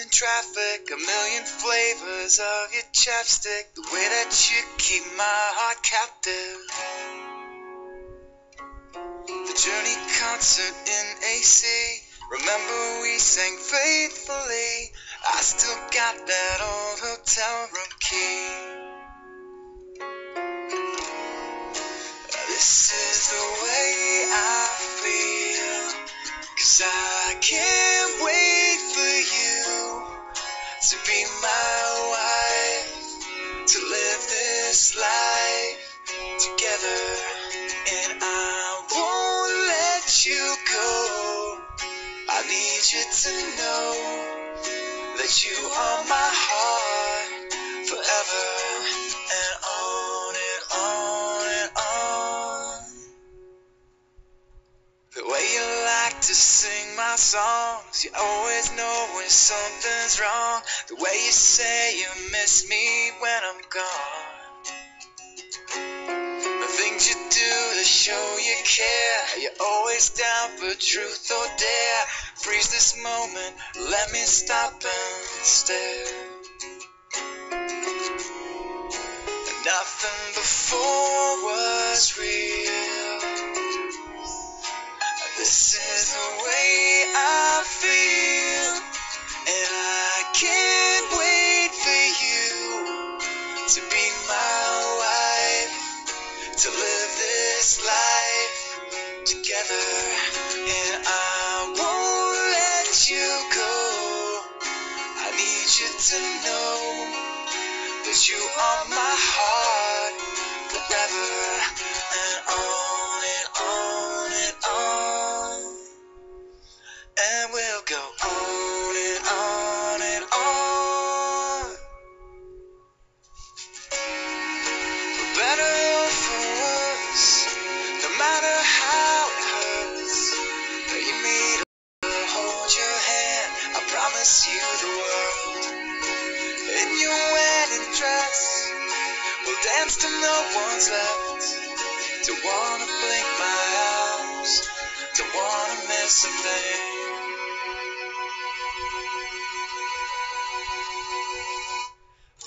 in traffic, a million flavors of your chapstick, the way that you keep my heart captive. The Journey concert in AC, remember we sang faithfully. I still got that old hotel room key. This is the way I feel, 'cause I can't wait for you to be my wife, to live this life together, and I won't let you go. I need you to know that you are my heart forever, and on and on and on. The way you like to sing my songs, you always know when something's wrong. The way you say you miss me when I'm gone. The things you do to show you care, you're always down for truth or dare. Freeze this moment, let me stop and stare. Nothing before was real. This is the way I feel, and I can't wait for you to be my wife, to live this life together, and I won't let you go. I need you to know that you are my heart forever, and on and on and on, and we'll go on and on and on. For better or for worse, no matter how it hurts, you need to hold your hand. I promise you the world. In your wedding dress, we'll dance till no one's left. Don't wanna blink my eyes, don't wanna miss a thing.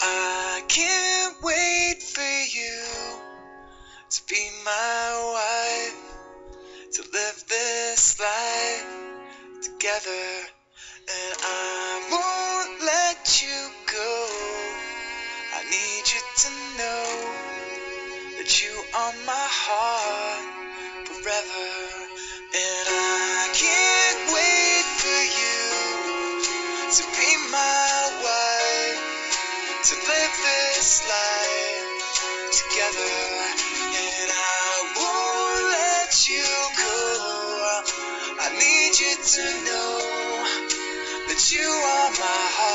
I can't wait for you to be my wife, to live this life together, and I won't let you go. I need you to know that you are my heart forever, and I can't wait for you to be my wife, to live this life together, and I won't let you go. I need you to know that you are my heart.